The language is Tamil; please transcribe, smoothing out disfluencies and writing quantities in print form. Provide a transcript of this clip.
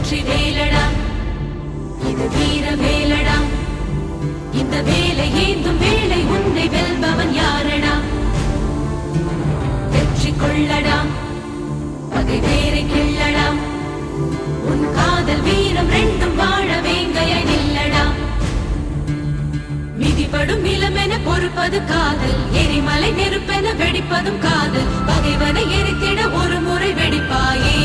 வெற்றி வேலடா இது வீர வேலடா இந்த வேலை ஏந்தும் வேலை உன்னை வெல்பவன் யாரடா வெற்றி கொள்ளடா பகை வேரை கிள்ளடா உன் காதல் வீரம் ரெண்டும் வாழ வேங்கைய நில்லடா மிதிப்படும் இளமென பொறுப்பது காதல் எரிமலை நெருப்பென வெடிப்பதும் காதல் பகைவனை எரித்திட ஒரு முறை வெடிப்பாயே